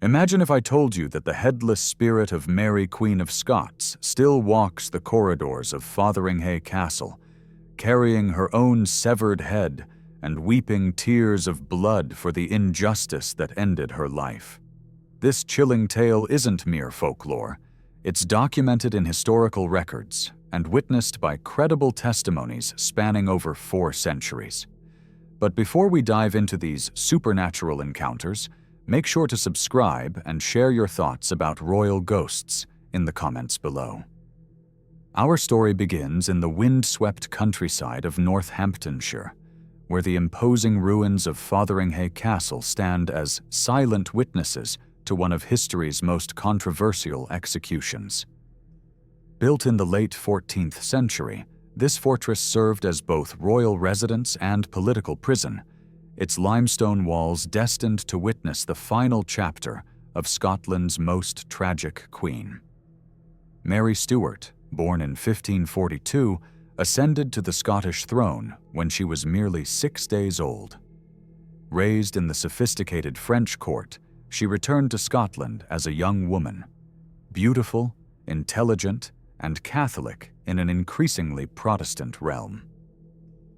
Imagine if I told you that the headless spirit of Mary Queen of Scots still walks the corridors of Fotheringhay Castle, carrying her own severed head and weeping tears of blood for the injustice that ended her life. This chilling tale isn't mere folklore. It's documented in historical records and witnessed by credible testimonies spanning over 4 centuries. But before we dive into these supernatural encounters, make sure to subscribe and share your thoughts about royal ghosts in the comments below. Our story begins in the wind-swept countryside of Northamptonshire, where the imposing ruins of Fotheringhay Castle stand as silent witnesses to one of history's most controversial executions. Built in the late 14th century, this fortress served as both royal residence and political prison, its limestone walls destined to witness the final chapter of Scotland's most tragic queen. Mary Stuart, born in 1542, ascended to the Scottish throne when she was merely 6 days old. Raised in the sophisticated French court, she returned to Scotland as a young woman, beautiful, intelligent, and Catholic in an increasingly Protestant realm.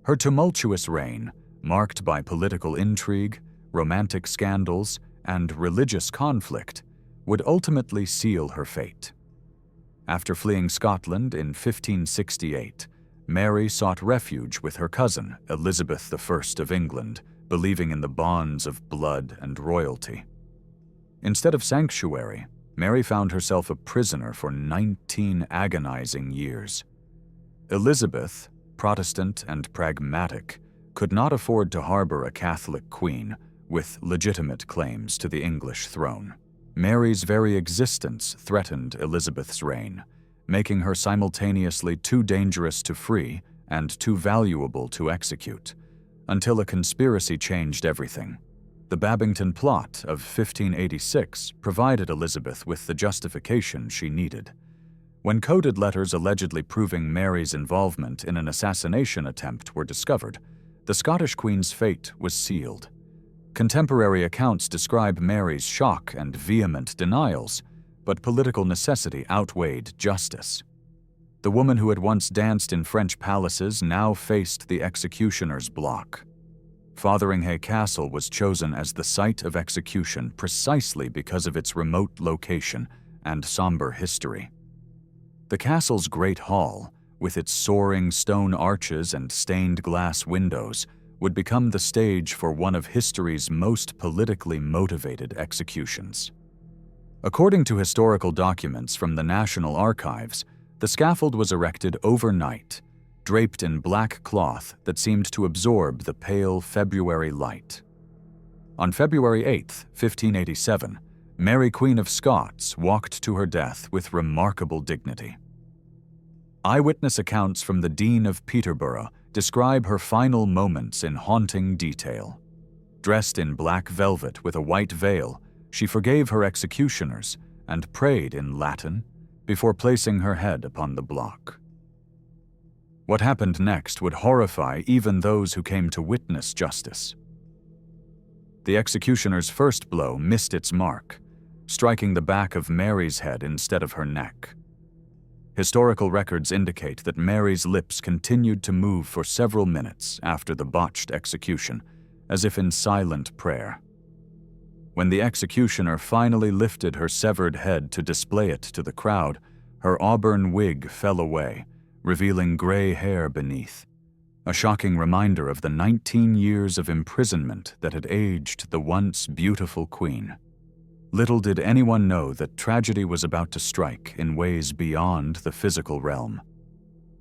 Her tumultuous reign, marked by political intrigue, romantic scandals, and religious conflict, would ultimately seal her fate. After fleeing Scotland in 1568, Mary sought refuge with her cousin, Elizabeth I of England, believing in the bonds of blood and royalty. Instead of sanctuary, Mary found herself a prisoner for 19 agonizing years. Elizabeth, Protestant and pragmatic, could not afford to harbor a Catholic queen with legitimate claims to the English throne. Mary's very existence threatened Elizabeth's reign, making her simultaneously too dangerous to free and too valuable to execute, until a conspiracy changed everything. The Babington Plot of 1586 provided Elizabeth with the justification she needed. When coded letters allegedly proving Mary's involvement in an assassination attempt were discovered, the Scottish Queen's fate was sealed. Contemporary accounts describe Mary's shock and vehement denials, but political necessity outweighed justice. The woman who had once danced in French palaces now faced the executioner's block. Fotheringhay Castle was chosen as the site of execution precisely because of its remote location and somber history. The castle's great hall, with its soaring stone arches and stained glass windows, would become the stage for one of history's most politically motivated executions. According to historical documents from the National Archives, the scaffold was erected overnight, draped in black cloth that seemed to absorb the pale February light. On February 8, 1587, Mary Queen of Scots walked to her death with remarkable dignity. Eyewitness accounts from the Dean of Peterborough describe her final moments in haunting detail. Dressed in black velvet with a white veil, she forgave her executioners and prayed in Latin before placing her head upon the block. What happened next would horrify even those who came to witness justice. The executioner's first blow missed its mark, striking the back of Mary's head instead of her neck. Historical records indicate that Mary's lips continued to move for several minutes after the botched execution, as if in silent prayer. When the executioner finally lifted her severed head to display it to the crowd, her auburn wig fell away, revealing gray hair beneath, a shocking reminder of the 19 years of imprisonment that had aged the once beautiful queen. Little did anyone know that tragedy was about to strike in ways beyond the physical realm.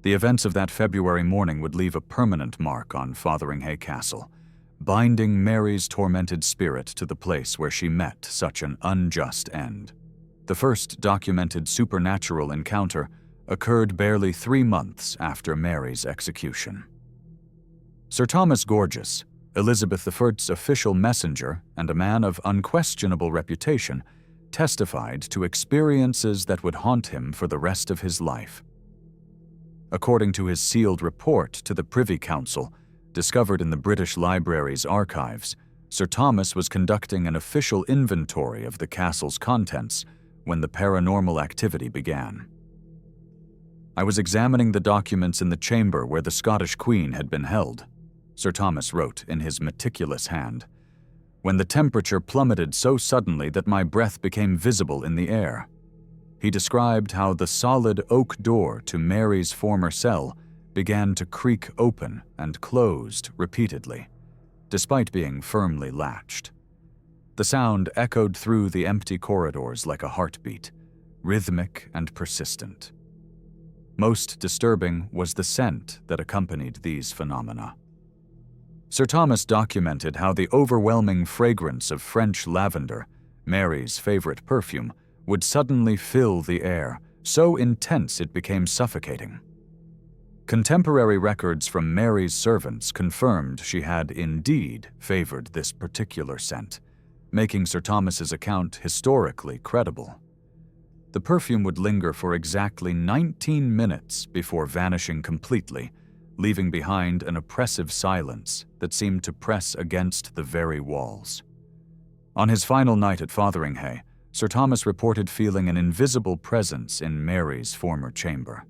The events of that February morning would leave a permanent mark on Fotheringhay Castle, binding Mary's tormented spirit to the place where she met such an unjust end. The first documented supernatural encounter occurred barely 3 months after Mary's execution. Sir Thomas Gorges, Elizabeth I's official messenger and a man of unquestionable reputation, testified to experiences that would haunt him for the rest of his life. According to his sealed report to the Privy Council, discovered in the British Library's archives, Sir Thomas was conducting an official inventory of the castle's contents when the paranormal activity began. "I was examining the documents in the chamber where the Scottish Queen had been held," Sir Thomas wrote in his meticulous hand, "when the temperature plummeted so suddenly that my breath became visible in the air." He described how the solid oak door to Mary's former cell began to creak open and closed repeatedly, despite being firmly latched. The sound echoed through the empty corridors like a heartbeat, rhythmic and persistent. Most disturbing was the scent that accompanied these phenomena. Sir Thomas documented how the overwhelming fragrance of French lavender, Mary's favorite perfume, would suddenly fill the air, so intense it became suffocating. Contemporary records from Mary's servants confirmed she had indeed favored this particular scent, making Sir Thomas's account historically credible. The perfume would linger for exactly 19 minutes before vanishing completely, leaving behind an oppressive silence that seemed to press against the very walls. On his final night at Fotheringhay, Sir Thomas reported feeling an invisible presence in Mary's former chamber.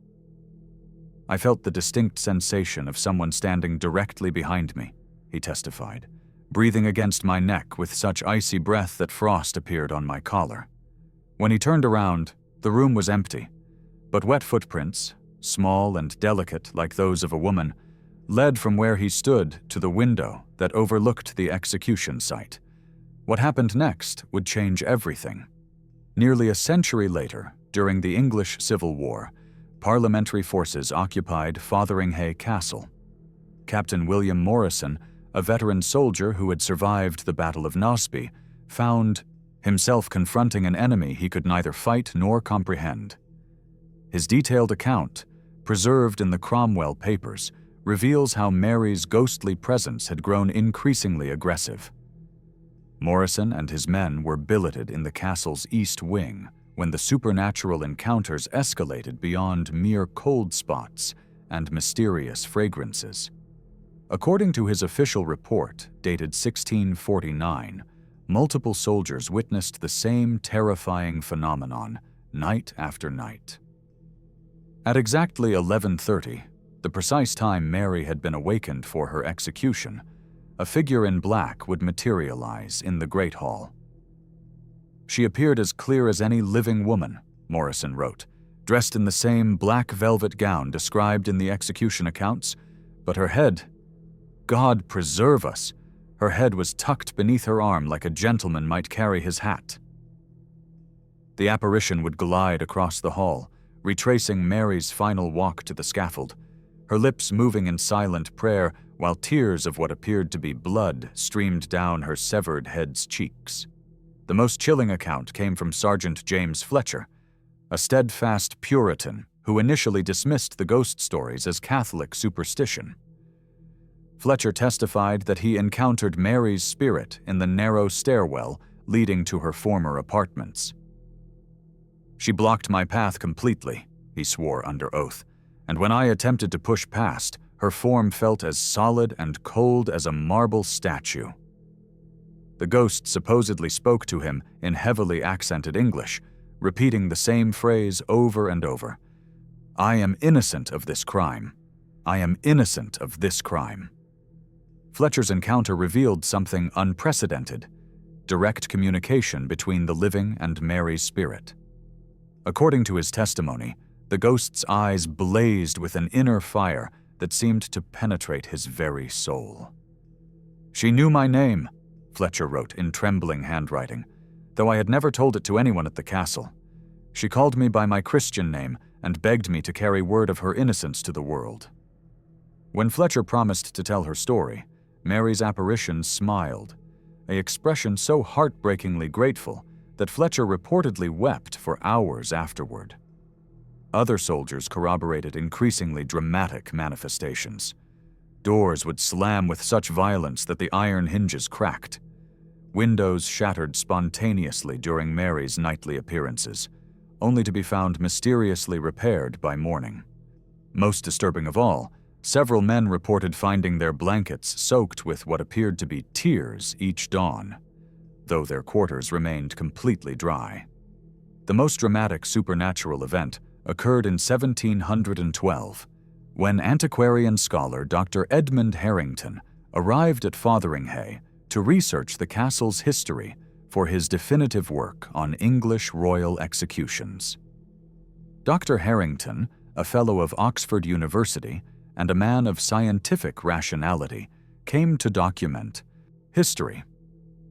"I felt the distinct sensation of someone standing directly behind me," he testified, "breathing against my neck with such icy breath that frost appeared on my collar. When he turned around, the room was empty, but wet footprints, small and delicate like those of a woman, led from where he stood to the window that overlooked the execution site. What happened next would change everything." Nearly a century later, during the English Civil War, parliamentary forces occupied Fotheringhay Castle. Captain William Morrison, a veteran soldier who had survived the Battle of Nosby, found himself confronting an enemy he could neither fight nor comprehend. His detailed account, preserved in the Cromwell papers, reveals how Mary's ghostly presence had grown increasingly aggressive. Morrison and his men were billeted in the castle's east wing when the supernatural encounters escalated beyond mere cold spots and mysterious fragrances. According to his official report, dated 1649, multiple soldiers witnessed the same terrifying phenomenon night after night. At exactly 11:30, the precise time Mary had been awakened for her execution, a figure in black would materialize in the Great Hall. "She appeared as clear as any living woman," Morrison wrote, "dressed in the same black velvet gown described in the execution accounts, but her head, God preserve us, her head was tucked beneath her arm like a gentleman might carry his hat." The apparition would glide across the hall, retracing Mary's final walk to the scaffold, her lips moving in silent prayer while tears of what appeared to be blood streamed down her severed head's cheeks. The most chilling account came from Sergeant James Fletcher, a steadfast Puritan who initially dismissed the ghost stories as Catholic superstition. Fletcher testified that he encountered Mary's spirit in the narrow stairwell leading to her former apartments. "She blocked my path completely," he swore under oath, "and when I attempted to push past, her form felt as solid and cold as a marble statue." The ghost supposedly spoke to him in heavily accented English, repeating the same phrase over and over. "I am innocent of this crime. I am innocent of this crime." Fletcher's encounter revealed something unprecedented: direct communication between the living and Mary's spirit. According to his testimony, the ghost's eyes blazed with an inner fire that seemed to penetrate his very soul. "She knew my name," Fletcher wrote in trembling handwriting, "though I had never told it to anyone at the castle. She called me by my Christian name and begged me to carry word of her innocence to the world." When Fletcher promised to tell her story, Mary's apparition smiled, an expression so heartbreakingly grateful that Fletcher reportedly wept for hours afterward. Other soldiers corroborated increasingly dramatic manifestations. Doors would slam with such violence that the iron hinges cracked. Windows shattered spontaneously during Mary's nightly appearances, only to be found mysteriously repaired by morning. Most disturbing of all, Several men reported finding their blankets soaked with what appeared to be tears each dawn, though their quarters remained completely dry. The most dramatic supernatural event occurred in 1712, when antiquarian scholar Dr. Edmund Harrington arrived at Fotheringhay to research the castle's history for his definitive work on English royal executions. Dr. Harrington, a fellow of Oxford University and a man of scientific rationality, came to document history,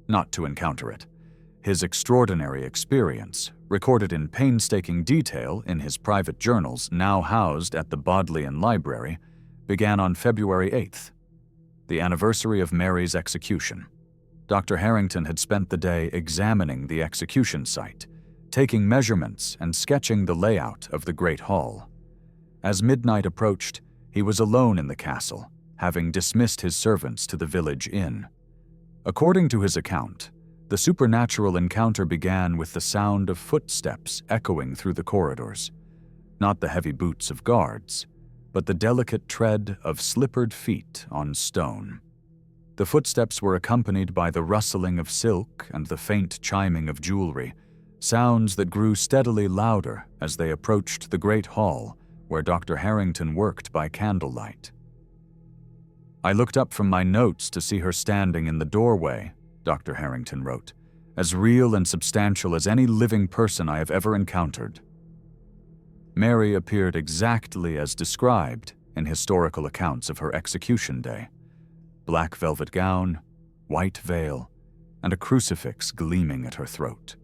not to encounter it. His extraordinary experience, recorded in painstaking detail in his private journals now housed at the Bodleian Library, began on February 8th, the anniversary of Mary's execution. Dr. Harrington had spent the day examining the execution site, taking measurements and sketching the layout of the Great Hall. As midnight approached, he was alone in the castle, having dismissed his servants to the village inn. According to his account, the supernatural encounter began with the sound of footsteps echoing through the corridors, not the heavy boots of guards, but the delicate tread of slippered feet on stone. The footsteps were accompanied by the rustling of silk and the faint chiming of jewelry, sounds that grew steadily louder as they approached the great hall where Dr. Harrington worked by candlelight. "I looked up from my notes to see her standing in the doorway," Dr. Harrington wrote, "as real and substantial as any living person I have ever encountered." Mary appeared exactly as described in historical accounts of her execution day: black velvet gown, white veil, and a crucifix gleaming at her throat.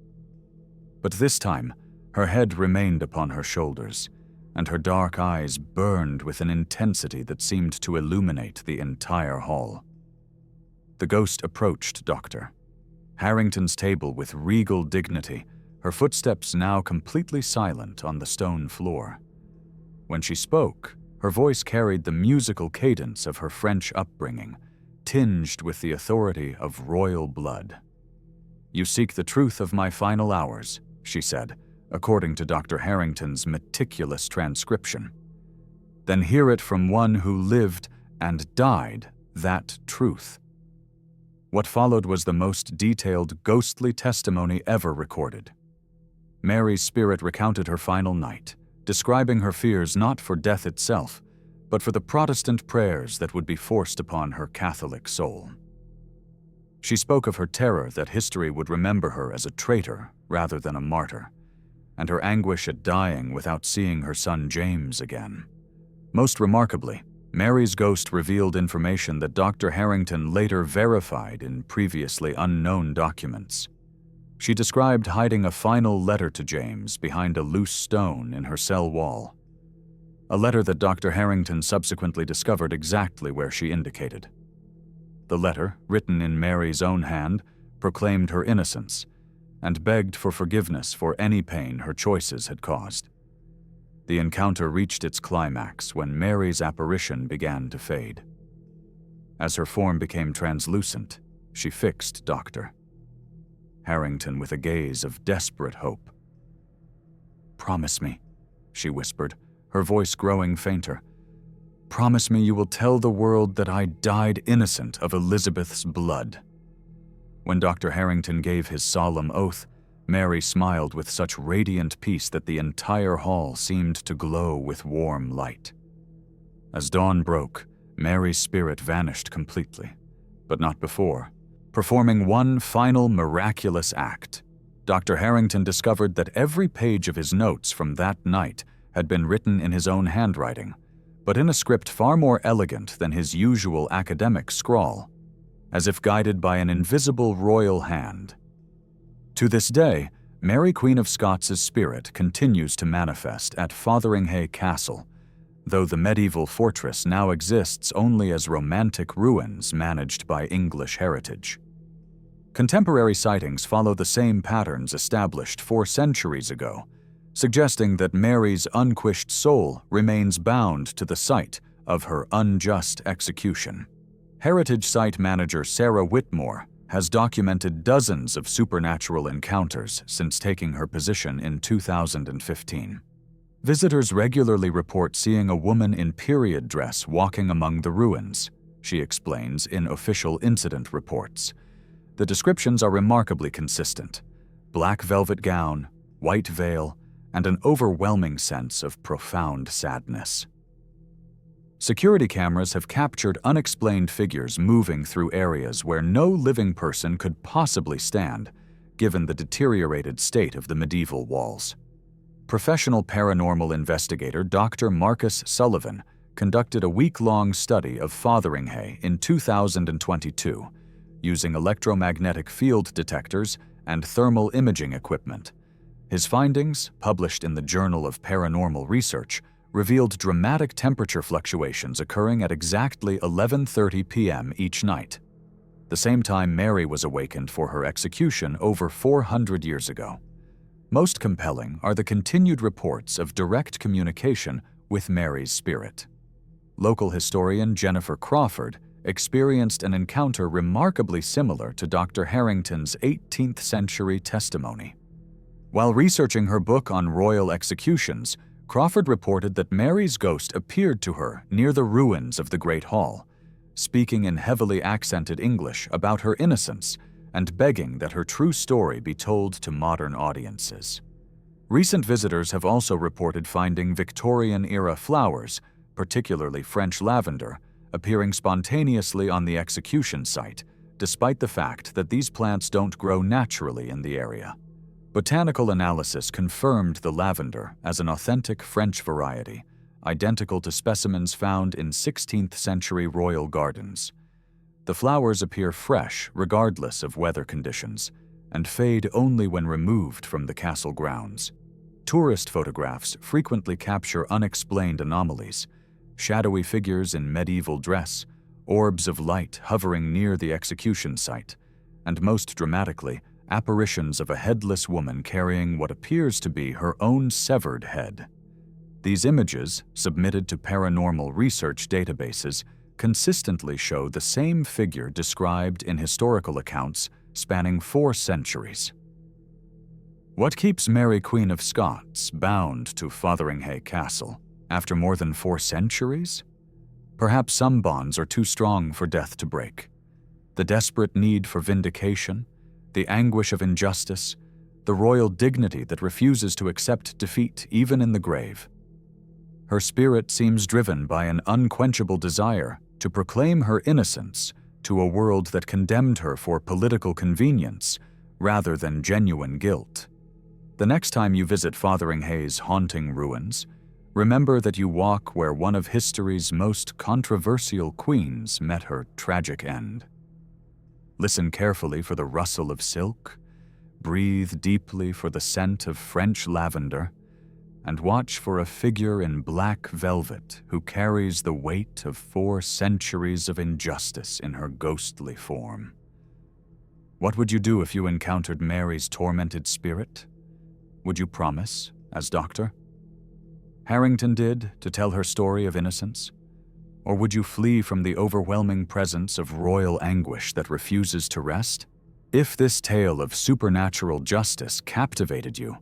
But this time, her head remained upon her shoulders, and her dark eyes burned with an intensity that seemed to illuminate the entire hall. The ghost approached Dr. Harrington's table with regal dignity, her footsteps now completely silent on the stone floor. When she spoke, her voice carried the musical cadence of her French upbringing, tinged with the authority of royal blood. "You seek the truth of my final hours," she said, according to Dr. Harrington's meticulous transcription. "Then hear it from one who lived and died that truth." What followed was the most detailed ghostly testimony ever recorded. Mary's spirit recounted her final night, describing her fears not for death itself, but for the Protestant prayers that would be forced upon her Catholic soul. She spoke of her terror that history would remember her as a traitor rather than a martyr, and her anguish at dying without seeing her son James again. Most remarkably, Mary's ghost revealed information that Dr. Harrington later verified in previously unknown documents. She described hiding a final letter to James behind a loose stone in her cell wall, a letter that Dr. Harrington subsequently discovered exactly where she indicated. The letter, written in Mary's own hand, proclaimed her innocence and begged for forgiveness for any pain her choices had caused. The encounter reached its climax when Mary's apparition began to fade. As her form became translucent, she fixed Dr. Harrington with a gaze of desperate hope. "Promise me," she whispered, her voice growing fainter. "Promise me you will tell the world that I died innocent of Elizabeth's blood." When Dr. Harrington gave his solemn oath, Mary smiled with such radiant peace that the entire hall seemed to glow with warm light. As dawn broke, Mary's spirit vanished completely, but not before. Performing one final miraculous act, Dr. Harrington discovered that every page of his notes from that night had been written in his own handwriting, but in a script far more elegant than his usual academic scrawl, as if guided by an invisible royal hand. To this day, Mary Queen of Scots' spirit continues to manifest at Fotheringhay Castle, though the medieval fortress now exists only as romantic ruins managed by English heritage. Contemporary sightings follow the same patterns established 4 centuries ago, suggesting that Mary's unquished soul remains bound to the site of her unjust execution. Heritage site manager Sarah Whitmore has documented dozens of supernatural encounters since taking her position in 2015. Visitors regularly report seeing a woman in period dress walking among the ruins, she explains in official incident reports. The descriptions are remarkably consistent: black velvet gown, white veil, and an overwhelming sense of profound sadness. Security cameras have captured unexplained figures moving through areas where no living person could possibly stand, given the deteriorated state of the medieval walls. Professional paranormal investigator Dr. Marcus Sullivan conducted a week-long study of Fotheringhay in 2022, using electromagnetic field detectors and thermal imaging equipment. His findings, published in the Journal of Paranormal Research, revealed dramatic temperature fluctuations occurring at exactly 11:30 p.m. each night, the same time Mary was awakened for her execution over 400 years ago. Most compelling are the continued reports of direct communication with Mary's spirit. Local historian Jennifer Crawford experienced an encounter remarkably similar to Dr. Harrington's 18th-century testimony. While researching her book on royal executions, Crawford reported that Mary's ghost appeared to her near the ruins of the Great Hall, speaking in heavily accented English about her innocence and begging that her true story be told to modern audiences. Recent visitors have also reported finding Victorian-era flowers, particularly French lavender, appearing spontaneously on the execution site, despite the fact that these plants don't grow naturally in the area. Botanical analysis confirmed the lavender as an authentic French variety, identical to specimens found in 16th-century royal gardens. The flowers appear fresh regardless of weather conditions, and fade only when removed from the castle grounds. Tourist photographs frequently capture unexplained anomalies: shadowy figures in medieval dress, orbs of light hovering near the execution site, and most dramatically, apparitions of a headless woman carrying what appears to be her own severed head. These images, submitted to paranormal research databases, consistently show the same figure described in historical accounts spanning 4 centuries. What keeps Mary Queen of Scots bound to Fotheringhay Castle after more than 4 centuries? Perhaps some bonds are too strong for death to break. The desperate need for vindication, the anguish of injustice, the royal dignity that refuses to accept defeat even in the grave. Her spirit seems driven by an unquenchable desire to proclaim her innocence to a world that condemned her for political convenience rather than genuine guilt. The next time you visit Fotheringhay's haunting ruins, remember that you walk where one of history's most controversial queens met her tragic end. Listen carefully for the rustle of silk, breathe deeply for the scent of French lavender, and watch for a figure in black velvet who carries the weight of 4 centuries of injustice in her ghostly form. What would you do if you encountered Mary's tormented spirit? Would you promise, as Dr. Harrington did, to tell her story of innocence? Or would you flee from the overwhelming presence of royal anguish that refuses to rest? If this tale of supernatural justice captivated you,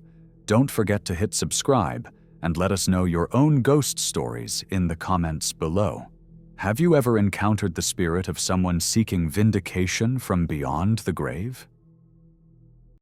don't forget to hit subscribe and let us know your own ghost stories in the comments below. Have you ever encountered the spirit of someone seeking vindication from beyond the grave?